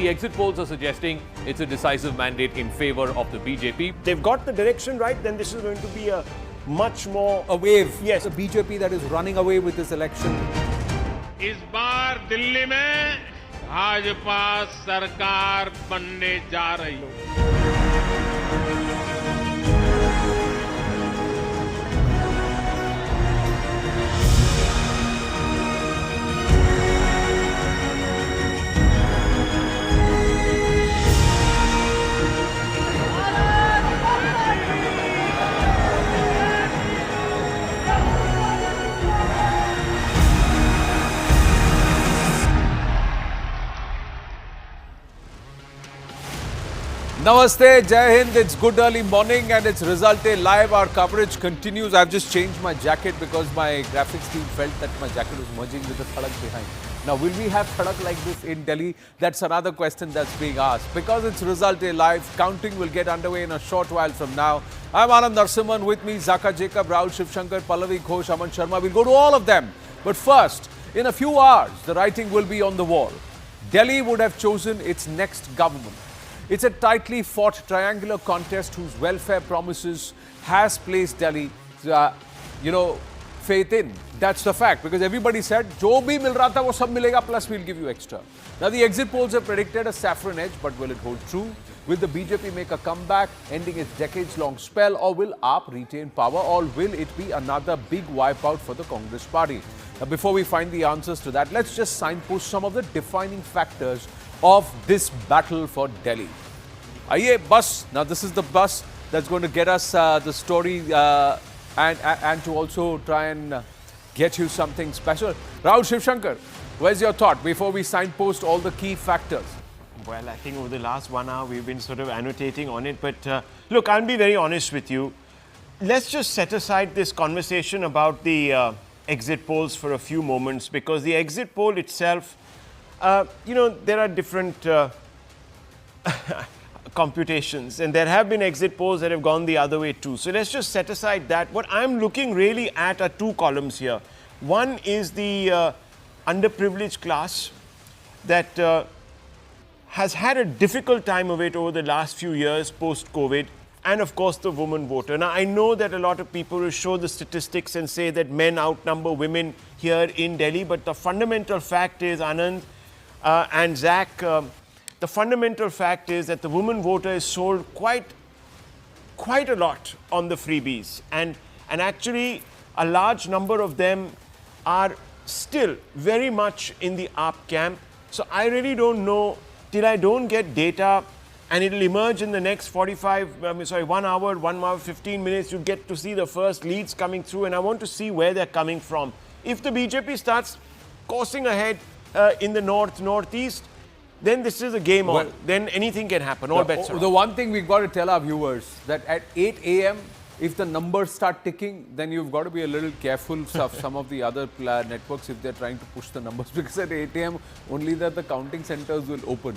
the exit polls are suggesting it's a decisive mandate in favor of the BJP. They've got the direction right, then this is going to be a much more... A wave. Yes. The BJP that is running away with this election. इस बार दिल्ली में भाजपा सरकार बनने जा रही है। Namaste, Jai Hind. It's good early morning and it's Result Day Live. Our coverage continues. I've just changed my jacket because my graphics team felt that my jacket was merging with the sadak behind. Now, will we have sadak like this in Delhi? That's another question that's being asked. Because it's Result Day Live, counting will get underway in a short while from now. I'm Anand Narasimhan, with me Zaka Jacob, Rahul Shivshankar, Pallavi Ghosh, Aman Sharma. We'll go to all of them. But first, in a few hours, the writing will be on the wall. Delhi would have chosen its next government. It's a tightly fought triangular contest whose welfare promises has placed Delhi, faith in. That's the fact, because everybody said, "Jo bhi mil raha tha, wo sab milega, plus we'll give you extra." Now, the exit polls have predicted a saffron edge, but will it hold true? Will the BJP make a comeback, ending its decades-long spell, or will AAP retain power, or will it be another big wipeout for the Congress party? Now, before we find the answers to that, let's just signpost some of the defining factors of this battle for Delhi. Aye, bus. Now, this is the bus that's going to get us the story and to also try and get you something special. Rahul Shivshankar, where's your thought before we signpost all the key factors? Well, I think over the last 1 hour, we've been sort of annotating on it. But look, I'll be very honest with you. Let's just set aside this conversation about the exit polls for a few moments, because the exit poll itself, there are different computations, and there have been exit polls that have gone the other way too. So let's just set aside that. What I'm looking really at are two columns here. One is the underprivileged class that has had a difficult time of it over the last few years post-COVID, and of course the woman voter. Now, I know that a lot of people will show the statistics and say that men outnumber women here in Delhi, but the fundamental fact is, Anand and Zach, the fundamental fact is that the woman voter is sold quite a lot on the freebies, and actually a large number of them are still very much in the AAP camp. So I really don't know, till I don't get data, and it'll emerge in the next 1 hour, 15 minutes, you get to see the first leads coming through, and I want to see where they're coming from. If the BJP starts coursing ahead in the northeast, then this is a game on. Then anything can happen. All bets are on. The one thing we've got to tell our viewers, that at 8 a.m., if the numbers start ticking, then you've got to be a little careful of some of the other networks if they're trying to push the numbers, because at 8 a.m. only that the counting centers will open.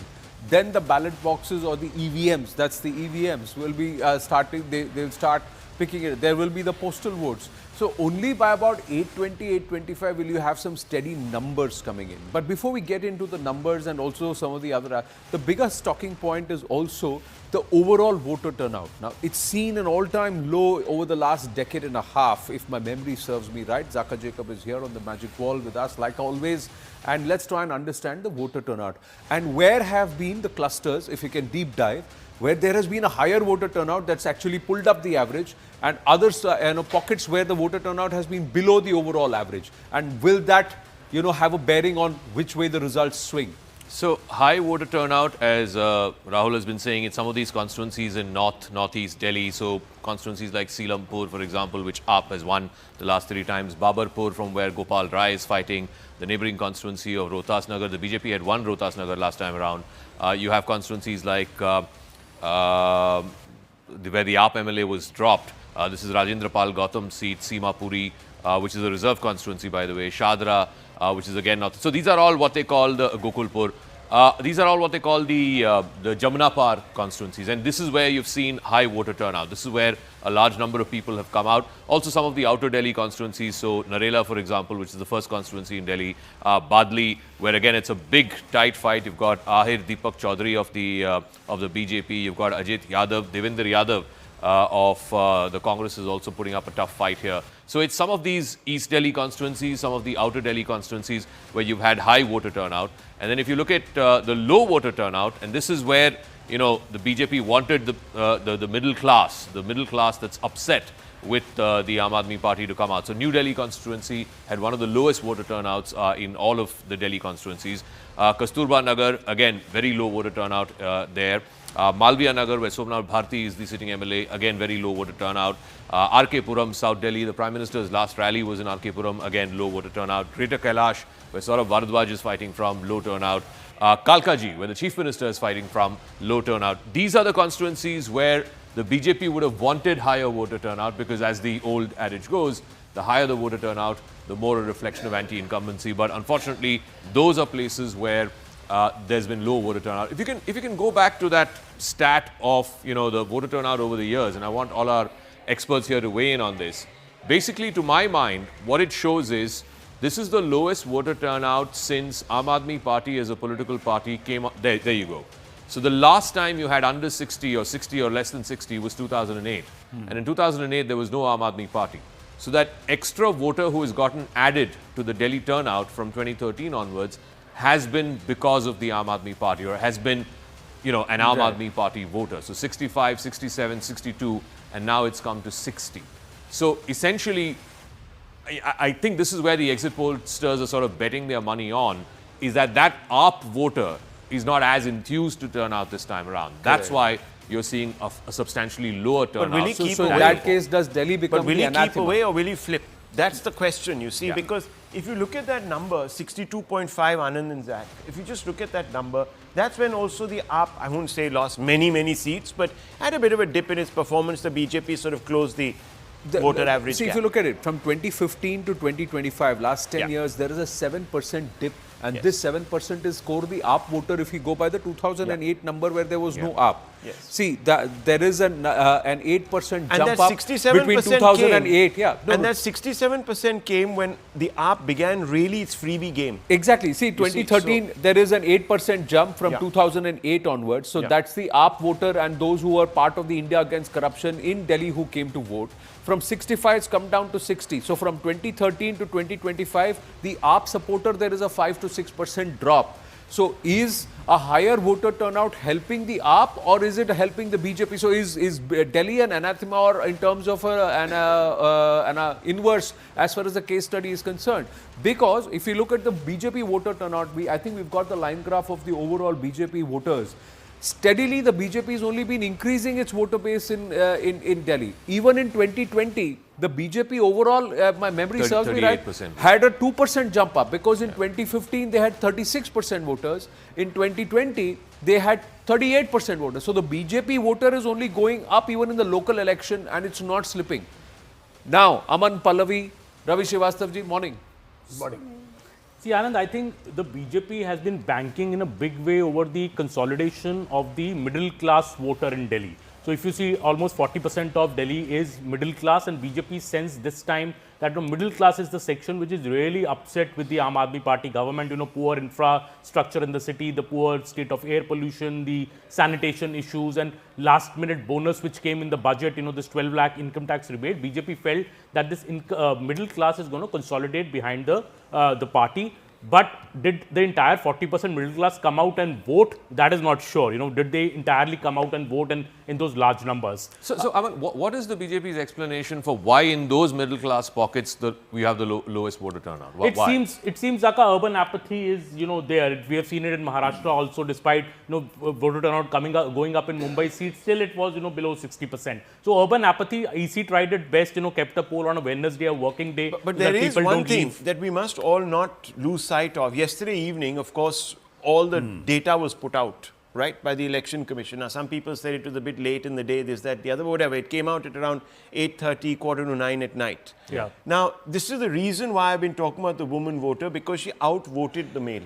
Then the ballot boxes or the EVMs, that's the EVMs, will be starting, they'll start picking it. There will be the postal votes. So only by about 8:20, 8:25 will you have some steady numbers coming in. But before we get into the numbers and also some of the other, the biggest talking point is also the overall voter turnout. Now, it's seen an all-time low over the last decade and a half, if my memory serves me right. Zaka Jacob is here on the magic wall with us, like always. And let's try and understand the voter turnout. And where have been the clusters, if you can deep dive, where there has been a higher voter turnout that's actually pulled up the average, and others, pockets where the voter turnout has been below the overall average. And will that, have a bearing on which way the results swing? So, high voter turnout, as Rahul has been saying, in some of these constituencies in northeast Delhi. So, constituencies like Seelampur, for example, which AAP has won the last 3 times. Babarpur, from where Gopal Rai is fighting. The neighbouring constituency of Rohtas Nagar. The BJP had won Rohtas Nagar last time around. You have constituencies like where the AAP MLA was dropped. This is Rajendra Pal Gautam's seat, Seema Puri, which is a reserve constituency, by the way. Shadra, which is again not. So these are all what they call the Gokulpur. These are all what they call the Jamuna Par constituencies, and this is where you've seen high voter turnout. This is where a large number of people have come out. Also, some of the outer Delhi constituencies, so Narela, for example, which is the first constituency in Delhi, Badli, where again it's a big tight fight. You've got Ahir Deepak Chaudhary of the BJP. You've got Ajit Yadav, Devinder Yadav of the Congress is also putting up a tough fight here. So it's some of these East Delhi constituencies, some of the outer Delhi constituencies where you've had high voter turnout. And then if you look at the low voter turnout, and this is where, you know, the BJP wanted the middle class that's upset with the Aam Aadmi Party to come out. So New Delhi constituency had one of the lowest voter turnouts in all of the Delhi constituencies. Kasturba Nagar, again, very low voter turnout there. Malviya Nagar, where Somnath Bharti is the sitting MLA, again very low voter turnout. RK Puram, South Delhi, the Prime Minister's last rally was in RK Puram, again low voter turnout. Greater Kailash, where Saurabh Bharadwaj is fighting from, low turnout. Kalkaji, where the Chief Minister is fighting from, low turnout. These are the constituencies where the BJP would have wanted higher voter turnout, because as the old adage goes, the higher the voter turnout, the more a reflection of anti-incumbency. But unfortunately, those are places where there's been low voter turnout. If you can go back to that stat of, you know, the voter turnout over the years, and I want all our experts here to weigh in on this. Basically, to my mind, what it shows is this is the lowest voter turnout since Aam Aadmi Party as a political party came up. There you go. So the last time you had under 60 or 60 or less than 60 was 2008. And in 2008, there was no Aam Aadmi Party. So that extra voter who has gotten added to the Delhi turnout from 2013 onwards has been because of the Aam Aadmi Party, or has been, you know, an Aam Aadmi Party voter. So 65, 67, 62, and now it's come to 60. So essentially, I think this is where the exit pollsters are sort of betting their money on, is that AAP voter is not as enthused to turn out this time around. That's why you're seeing a substantially lower turnout. But will he keep So in away? that case, does Delhi become But will the he anathema? keep away or will he flip? That's the question, you see, Yeah. because if you look at that number, 62.5 Anand and Zach, if you just look at that number, that's when also the AAP, I won't say lost many seats, but had a bit of a dip in its performance. The BJP sort of closed the voter average See, gap. if you look at it, from 2015 to 2025, last 10 Yeah. years, there is a 7% dip. And this 7% is core the AAP voter if you go by the 2008 number where there was no AAP. Yes. See, there is an 8% And jump that up 67% between 2008. came, Yeah, no, and that 67% came when the AAP began really its freebie game. exactly. See, 2013, there is an 8% jump from Yeah. 2008 onwards. So Yeah. that's the AAP voter and those who are part of the India Against Corruption in Delhi who came to vote. From 65, it's come down to 60. So from 2013 to 2025, the AAP supporter, there is a 5 to 6% drop. So is a higher voter turnout helping the AAP or is it helping the BJP? So is Delhi an anathema or in terms of an inverse as far as the case study is concerned? Because if you look at the BJP voter turnout, I think we've got the line graph of the overall BJP voters. Steadily, the BJP has only been increasing its voter base in Delhi. Even in 2020, the BJP overall, my memory serves me right, 38%. had a 2% jump up because in 2015 they had 36% voters. In 2020, they had 38% voters. So the BJP voter is only going up even in the local election and it's not slipping. Now, Aman Pallavi, Ravi Srivastava ji, morning. See, Anand, I think the BJP has been banking in a big way over the consolidation of the middle class voter in Delhi. So if you see, almost 40% of Delhi is middle class, and BJP sensed this time that the middle class is the section which is really upset with the Aam Aadmi Party government. You know, poor infrastructure in the city, the poor state of air pollution, the sanitation issues, and last minute bonus which came in the budget, you know, this 12 lakh income tax rebate. BJP felt that this middle class is going to consolidate behind the party. But did the entire 40% middle class come out and vote? That is not sure. You know, did they entirely come out and vote in those large numbers? So Aman, what is the BJP's explanation for why in those middle class pockets we have the lowest voter turnout? Why? It seems like urban apathy is, you know, there. We have seen it in Maharashtra also. Despite, you know, voter turnout going up in Mumbai seats, still it was, you know, below 60%. So urban apathy, EC tried it best, you know, kept a poll on a Wednesday, a working day. But so there that is people one don't thing leave. that we must all not lose sight of. Yesterday evening, of course, all the data was put out, right, by the Election Commission. Now, some people said it was a bit late in the day, this, that, the other, whatever. It came out at around 8:30, 8:45 at night. Yeah. Now, this is the reason why I've been talking about the woman voter, because she outvoted the male.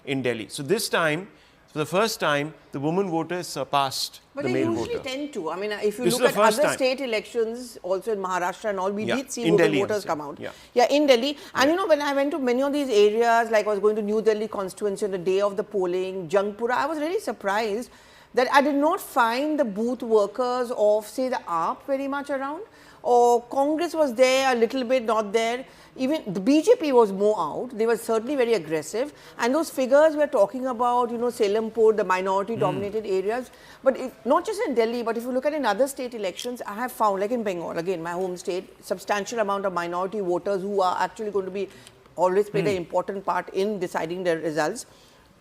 in Delhi. So this time, for the first time, the woman voters surpassed But the they male usually voter. tend to. I mean, if you This is look the at first other time. state elections, also in Maharashtra and all, we Yeah, did see in women Delhi, I'm voters saying. come out. Yeah. In Delhi. And you know, when I went to many of these areas, like I was going to New Delhi constituency on the day of the polling, Jangpura, I was really surprised that I did not find the booth workers of, say, the AAP very much around. Or Congress was there, a little bit, not there. Even the BJP was more out. They were certainly very aggressive. And those figures we're talking about, you know, Selampur, the minority-dominated areas. But not just in Delhi, but if you look at in other state elections, I have found, like in Bengal, again, my home state, substantial amount of minority voters who are actually going to be always played an important part in deciding the results.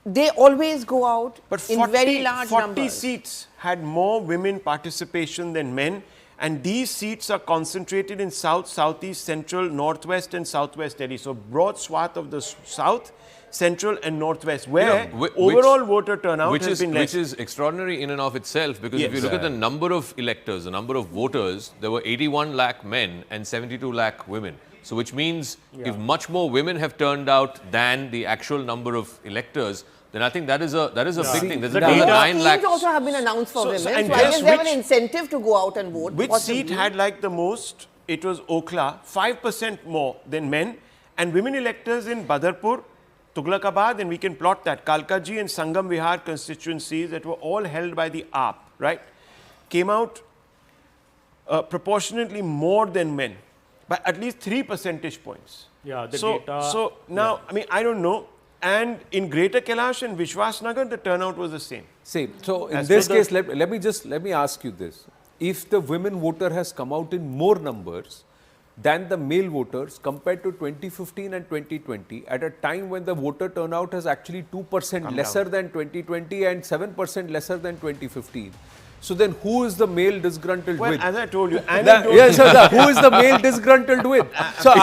They always go out But in very large 40 numbers. seats had more women participation than men. And these seats are concentrated in South, Southeast, Central, Northwest and Southwest Delhi. So broad swath of the South, Central and Northwest, where overall voter turnout has been less. Which is extraordinary in and of itself, because if you look at the number of electors, the number of voters, there were 81 lakh men and 72 lakh women. So which means if much more women have turned out than the actual number of electors, then I think that is a big thing. There's The another data- 9 Schemes lakhs. also have been announced for women. So, and I guess guess they have an which- incentive to go out and vote. Which possibly. seat had like the most? It was Okhla, 5% more than men. And women electors in Badarpur, Tughlakabad, and we can plot that, Kalkaji and Sangam Vihar constituencies that were all held by the AAP, right, came out proportionately more than men, by at least 3 percentage points. Yeah, the so, data. So now, I mean, I don't know. And in Greater Kailash and Vishwasnagar, the turnout was the same. Same. So in As this per the- case, let me ask you this. If the women voter has come out in more numbers than the male voters compared to 2015 and 2020, at a time when the voter turnout is actually 2% lesser than 2020 and 7% lesser than 2015. So then who is the male disgruntled Well, with? as I told you, Yes, who is the male disgruntled with? So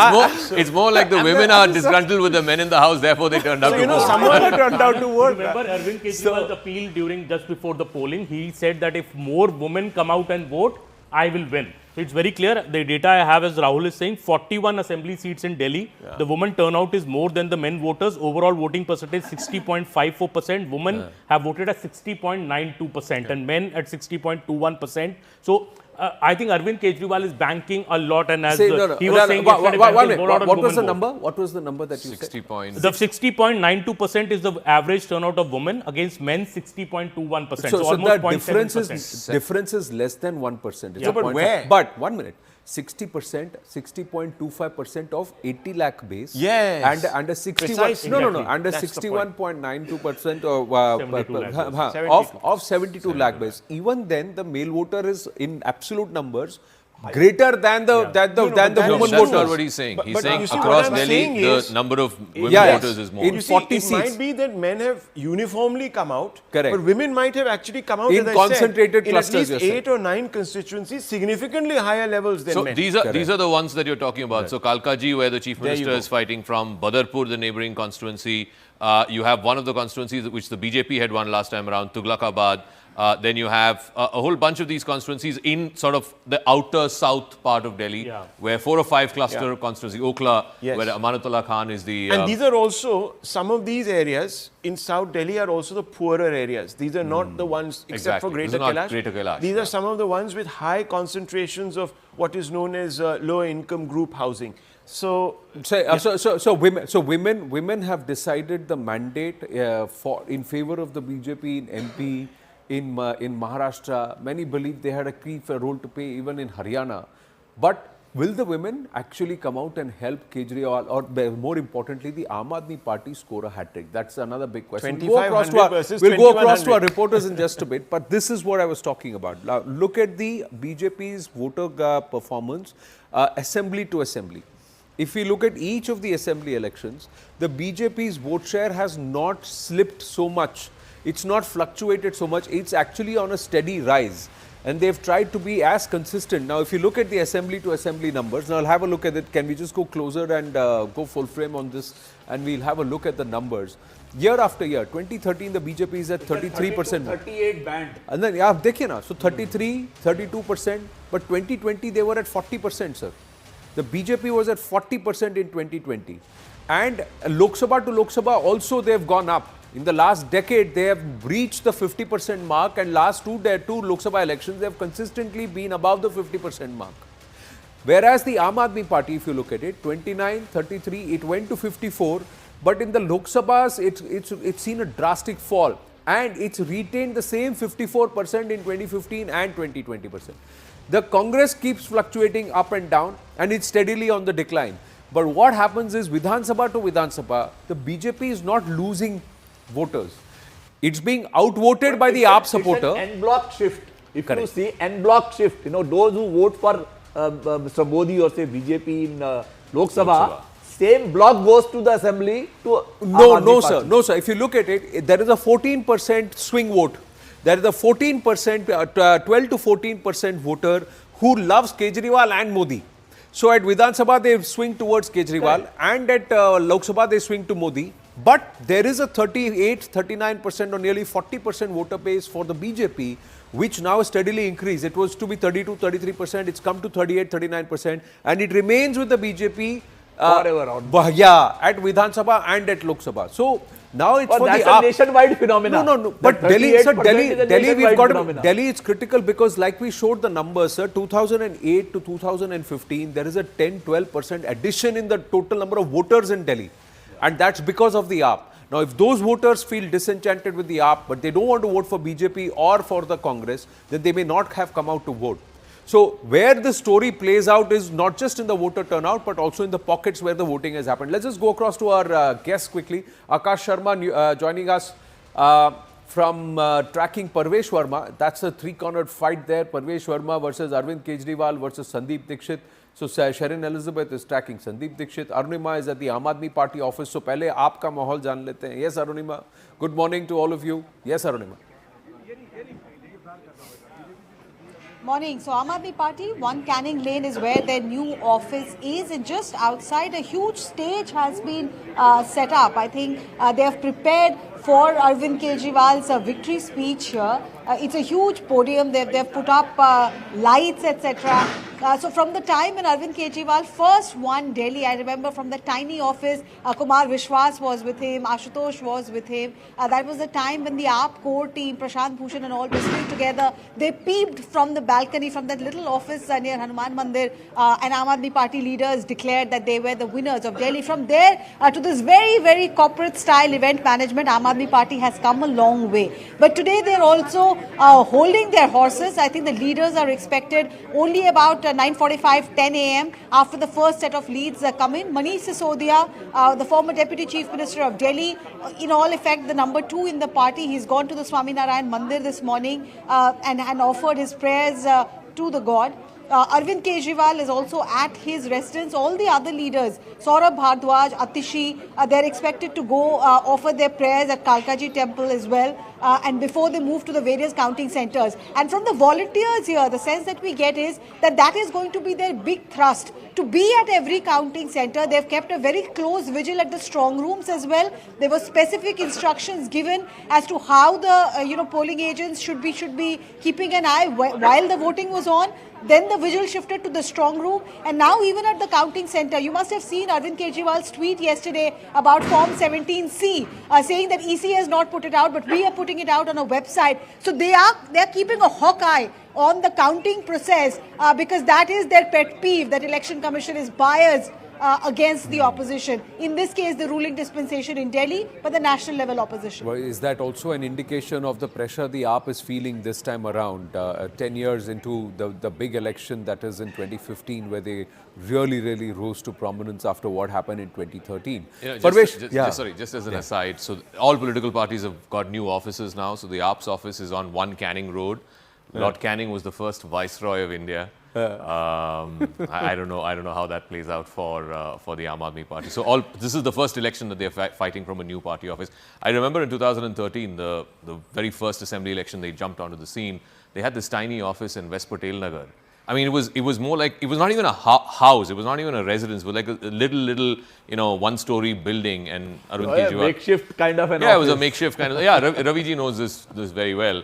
It's more like the women are disgruntled with the men in the house, therefore they turned out to vote. someone turned out to vote. Remember Arvind Kejriwal's appeal during just before the polling? He said that if more women come out and vote, I will win. So it's very clear. The data I have, as Rahul is saying, 41 assembly seats in Delhi. The woman turnout is more than the men voters. Overall voting percentage 60.54%. Women have voted at 60.92% and men at 60.21%. So I think Arvind Kejriwal is banking a lot, and as he was saying yesterday, what was the number? What was the number that you 60 said? points. The 60.92% is the average turnout of women against men 60.21%. So, So almost the difference 0.7%. difference is less than 1%. It's Yeah. a But 0.5. where? But 1 minute. 60%, 60.25% of 80 lakh base. Yes. And a 61. Precisely. No. Exactly. And a That's the point. 61.92% 72 lakh base. of 72 lakh base. Even then, the male voter is in absolute numbers greater than the but that woman is- That's voter. not what he's saying. He's but saying you see, across what I'm Delhi, saying the is- number of women Yes. voters is more. In You see, 40 it seats. might be that men have uniformly come out, Correct. but women might have actually come out In as I concentrated said, clusters, in at you're least saying. 8 or 9 constituencies, significantly higher levels than So men. these are the ones that you're talking about. So Kalkaji, where the chief There you minister go. is fighting from, Badarpur, the neighboring constituency. You have one of the constituencies which the BJP had won last time around, Tughlakabad. Then you have a whole bunch of these constituencies in sort of the outer south part of Delhi, where 4 or 5 cluster constituency, Okhla, Yes. where Amanatullah Khan is the... And these are also, some of these areas in South Delhi are also the poorer areas. These are not the ones, except for Exactly. These Greater are not Kailash. Greater Kailash, These yeah. are some of the ones with high concentrations of what is known as low income group housing. So, Women have decided the mandate in favor of the BJP in MP, in Maharashtra. Many believe they had a key role to play even in Haryana. But will the women actually come out and help Kejriwal, or more importantly, the Aam Aadmi Party score a hat-trick? That's another big question. 2500 versus We'll go across to our 2100. reporters in just a bit, but this is what I was talking about. Now, look at the BJP's voter performance, assembly to assembly. If we look at each of the assembly elections, the BJP's vote share has not slipped so much. It's not fluctuated so much. It's actually on a steady rise. And they've tried to be as consistent. Now, if you look at the assembly to assembly numbers, now I'll have a look at it. Can we just go closer and go full frame on this? And we'll have a look at the numbers. Year after year, 2013, the BJP is at 33%. 38 band. And then, yeah, dekhiye na. So 33, 32%. But 2020, they were at 40%, sir. The BJP was at 40% in 2020. And Lok Sabha to Lok Sabha also they have gone up. In the last decade, they have breached the 50% mark, and last two Lok Sabha elections, they have consistently been above the 50% mark. Whereas the Aam Aadmi Party, if you look at it, 29, 33, it went to 54, but in the Lok Sabhas, it's seen a drastic fall, and it's retained the same 54% in 2015 and 2020%. The Congress keeps fluctuating up and down, and it's steadily on the decline. But what happens is, Vidhan Sabha to Vidhan Sabha, the BJP is not losing voters. It's being outvoted by the AAP supporter. It's an en bloc shift. If Correct. you see en bloc shift, those who vote for Mr. Modi or say BJP in Lok Sabha, same bloc goes to the assembly to No, sir. If you look at it, there is a 14% swing vote. There is a 14%, 12 to 14% voter who loves Kejriwal and Modi. So at Vidhan Sabha, they swing towards Kejriwal, and at Lok Sabha, they swing to Modi. But there is a 38, 39% or nearly 40% voter base for the BJP, which now steadily increased. It was to be 32, 33%. It's come to 38, 39%. And it remains with the BJP forever on. At Vidhan Sabha and at Lok Sabha. So now it's for that's the a AAP. nationwide phenomenon. No. But Delhi, sir, Delhi, we've got phenomenon. Delhi. It's critical because, like we showed the numbers, sir, 2008 to 2015, there is a 10-12% addition in the total number of voters in Delhi, and that's because of the AAP. Now, if those voters feel disenchanted with the AAP, but they don't want to vote for BJP or for the Congress, then they may not have come out to vote. So, where the story plays out is not just in the voter turnout, but also in the pockets where the voting has happened. Let's just go across to our guests quickly. Akash Sharma joining us from tracking Parvesh Verma. That's a three-cornered fight there. Parvesh Verma versus Arvind Kejriwal versus Sandeep Dixit. So, Sharon Elizabeth is tracking Sandeep Dixit. Arunima is at the Aam Aadmi Party office. So, pehle aapka mahol jaan lete hain. Yes, Arunima. Good morning to all of you. Yes, Arunima. Morning. So Aam Aadmi Party, 1 Canning Lane is where their new office is, and just outside a huge stage has been set up. I think they have prepared for Arvind Kejriwal's victory speech here. It's a huge podium. They've put up lights, etc. So from the time when Arvind Kejriwal first won Delhi, I remember from the tiny office, Kumar Vishwas was with him, Ashutosh was with him. That was the time when the AAP core team, Prashant Bhushan and all were sitting together. They peeped from the balcony, from that little office near Hanuman Mandir, and Aam Aadmi Party leaders declared that they were the winners of Delhi. From there to this very, very corporate style event management, Aam Aadmi Party has come a long way. But today they're also holding their horses. I think the leaders are expected only about 9:45, 10 a.m. after the first set of leads come in. Manish Sisodia, the former Deputy Chief Minister of Delhi, in all effect the number 2 in the party. He's gone to the Swaminarayan Mandir this morning and offered his prayers to the God. Arvind Kejriwal is also at his residence. All the other leaders, Saurabh Bhardwaj, Atishi, they're expected to go offer their prayers at Kalkaji Temple as well. And before they move to the various counting centers. And from the volunteers here, the sense that we get is that is going to be their big thrust. To be at every counting center, they've kept a very close vigil at the strong rooms as well. There were specific instructions given as to how the polling agents should be keeping an eye while the voting was on. Then the vigil shifted to the strong room, and now even at the counting center, you must have seen Arvind Kejriwal's tweet yesterday about Form 17C, saying that EC has not put it out, but we are putting it out on a website. So they are keeping a hawk eye on the counting process because that is their pet peeve, that Election Commission is biased against the opposition. In this case, the ruling dispensation in Delhi, but the national level opposition. Well, is that also an indication of the pressure the AAP is feeling this time around, 10 years into the big election that is in 2015, where they really rose to prominence after what happened in 2013? Just as an aside, so all political parties have got new offices now. So the AAP's office is on 1 Canning Road. Lord Canning was the first Viceroy of India. I don't know how that plays out for the Aam Aadmi Party. So this is the first election that they're fighting from a new party office. I remember in 2013, the very first assembly election, they jumped onto the scene. They had this tiny office in West Patel Nagar. I mean, it was more like, it was not even a house, it was not even a residence, it was like a little one-story building, and Arvind Kejriwal. Makeshift kind of an office. It was a makeshift kind of, Raviji knows this very well.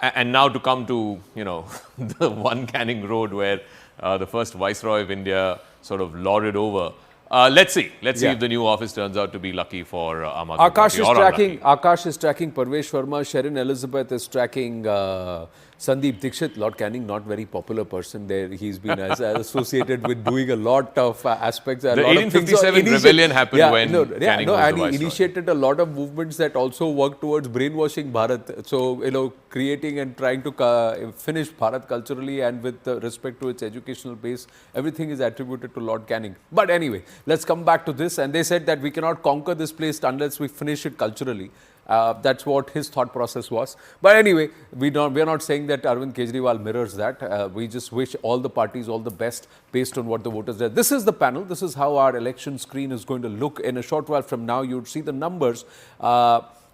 And now to come to, the 1 Canning Road where the first Viceroy of India sort of lorded over. Let's see if the new office turns out to be lucky for Aam Aadmi Akash Party is or tracking. unlucky. Akash is tracking Parvesh Verma. Sherin Elizabeth is tracking Sandeep Dixit. Lord Canning, not very popular person there. He's been associated with doing a lot of aspects. The 1857 rebellion happened when Canning was the and he viceroy. initiated a lot of movements that also worked towards brainwashing Bharat. So creating and trying to finish Bharat culturally and with respect to its educational base. Everything is attributed to Lord Canning. But anyway, let's come back to this. And they said that we cannot conquer this place unless we finish it culturally. That's what his thought process was. But anyway, we are not saying that Arvind Kejriwal mirrors that. We just wish all the parties all the best based on what the voters did. This is the panel. This is how our election screen is going to look. In a short while from now, you would see the numbers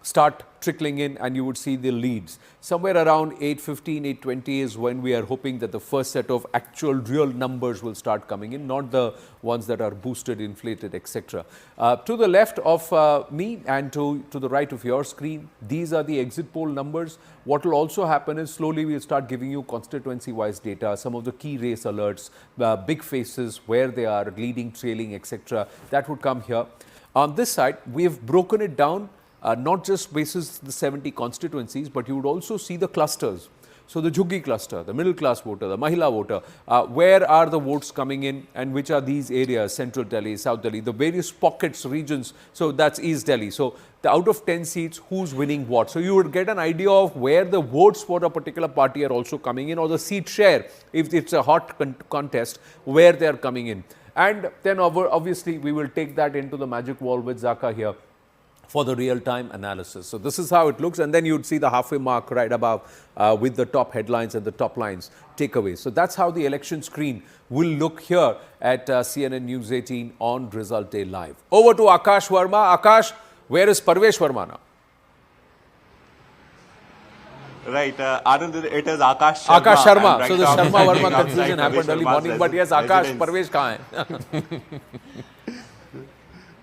start trickling in and you would see the leads. Somewhere around 8:15, 8:20 is when we are hoping that the first set of actual real numbers will start coming in, not the ones that are boosted, inflated, etc. To the left of me and to the right of your screen, these are the exit poll numbers. What will also happen is slowly we'll start giving you constituency-wise data, some of the key race alerts, big faces, where they are, leading, trailing, etc. That would come here. On this side, we have broken it down not just basis the 70 constituencies, but you would also see the clusters. So the Jhuggi cluster, the middle class voter, the Mahila voter, where are the votes coming in and which are these areas, Central Delhi, South Delhi, the various pockets, regions, so that's East Delhi. So the out of 10 seats, who's winning what? So you would get an idea of where the votes for a particular party are also coming in, or the seat share, if it's a hot contest, where they are coming in. And then obviously we will take that into the magic wall with Zaka here for the real-time analysis. So this is how it looks, and then you'd see the halfway mark right above with the top headlines and the top lines takeaways. So that's how the election screen will look here at CNN News 18 on Result Day Live. Over to Akash Verma. Akash, where is Parvesh Verma now? Right, Anand, it is Akash Sharma. Akash Sharma. Right, so the Sharma-Verma confusion happened early morning, but yes, Akash, Parvesh kahan hai?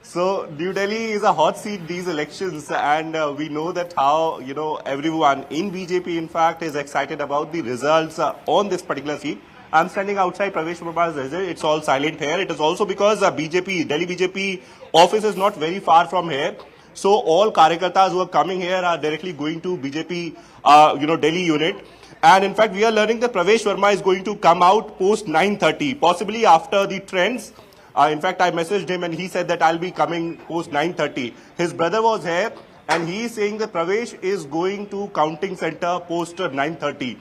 So New Delhi is a hot seat these elections, and we know that how everyone in BJP in fact is excited about the results on this particular seat. I'm standing outside Pravesh Verma's result. It's all silent here. It is also because Delhi BJP office is not very far from here. So all Karyakartas who are coming here are directly going to BJP Delhi unit. And in fact, we are learning that Pravesh Verma is going to come out post 9:30, possibly after the trends. In fact, I messaged him and he said that I'll be coming post 9:30. His brother was here and he is saying that Pravesh is going to counting center post 9:30.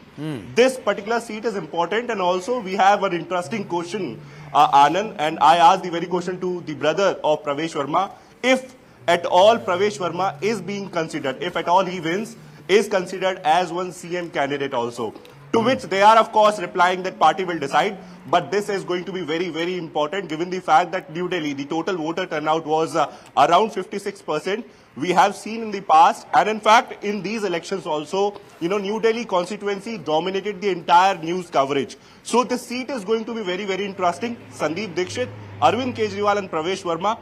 This particular seat is important, and also we have an interesting question, Anand, and I asked the very question to the brother of Pravesh Verma. If at all Pravesh Verma is being considered, if at all he wins, is considered as one CM candidate also. To which they are, of course, replying that party will decide. But this is going to be very, very important given the fact that New Delhi, the total voter turnout was around 56%. We have seen in the past, and in fact, in these elections also, New Delhi constituency dominated the entire news coverage. So this seat is going to be very, very interesting. Sandeep Dixit, Arvind Kejriwal and Pravesh Verma.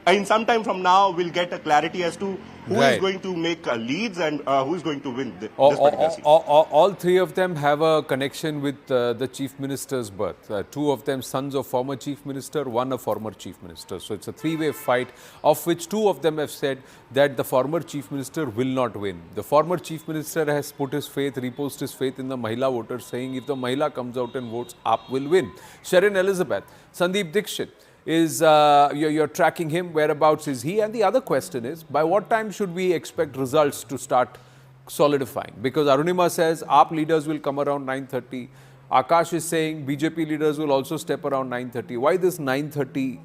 In some time from now, we'll get a clarity as to who is going to make leads and who is going to win this particular seat. All three of them have a connection with the Chief Minister's birth. Two of them sons of former Chief Minister, one a former Chief Minister. So it's a three-way fight, of which two of them have said that the former Chief Minister will not win. The former Chief Minister has put his faith, reposed his faith in the Mahila voters, saying if the Mahila comes out and votes, AAP will win. Sherin Elizabeth, Sandeep Dixit, is you're tracking him, whereabouts is he? And the other question is, by what time should we expect results to start solidifying? Because Arunima says AAP leaders will come around 9:30. Akash is saying BJP leaders will also step around 9:30. Why this 9:30?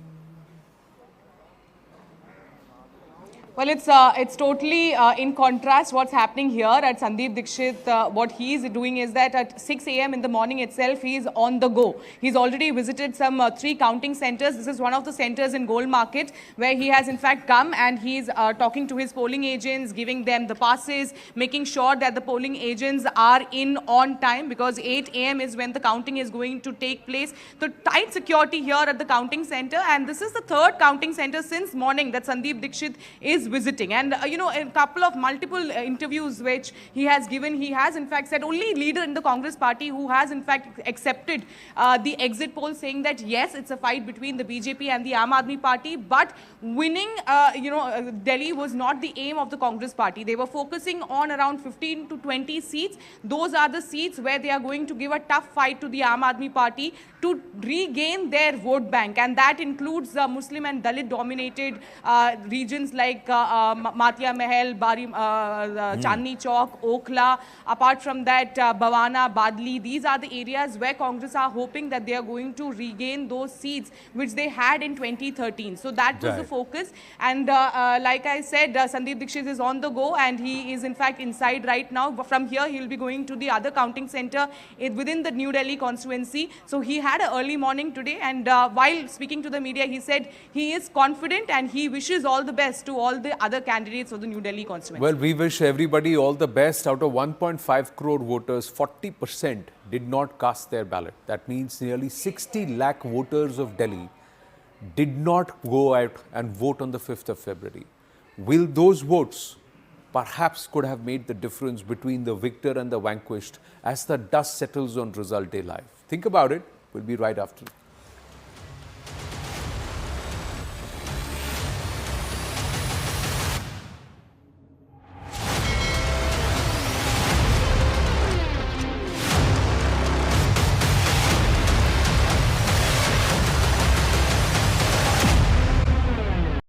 Well, it's totally in contrast what's happening here at Sandeep Dixit. What he's doing is that at 6 a.m. in the morning itself, he's on the go. He's already visited some 3 counting centers. This is one of the centers in Gold Market where he has in fact come, and he's talking to his polling agents, giving them the passes, making sure that the polling agents are in on time, because 8 a.m. is when the counting is going to take place. So tight security here at the counting center, and this is the 3rd counting center since morning that Sandeep Dixit is is visiting. And, a couple of multiple interviews which he has given, he has in fact said, only leader in the Congress party who has in fact accepted the exit poll, saying that yes, it's a fight between the BJP and the Aam Aadmi party, but winning, Delhi was not the aim of the Congress party. They were focusing on around 15 to 20 seats. Those are the seats where they are going to give a tough fight to the Aam Aadmi party to regain their vote bank, and that includes Muslim and Dalit dominated regions like Matia Mahal, Bari, Chandni Chowk, Okhla. Apart from that, Bhawana, Badli, these are the areas where Congress are hoping that they are going to regain those seats which they had in 2013. So that was the focus. And like I said, Sandeep Dixit is on the go, and he is in fact inside right now. From here, he will be going to the other counting center within the New Delhi constituency. So he had an early morning today, and while speaking to the media, he said he is confident and he wishes all the best to all the other candidates of the New Delhi constituency. Well, we wish everybody all the best. Out of 1.5 crore voters, 40% did not cast their ballot. That means nearly 60 lakh voters of Delhi did not go out and vote on the 5th of February. Will those votes perhaps could have made the difference between the victor and the vanquished as the dust settles on result day live? Think about it. We'll be right after.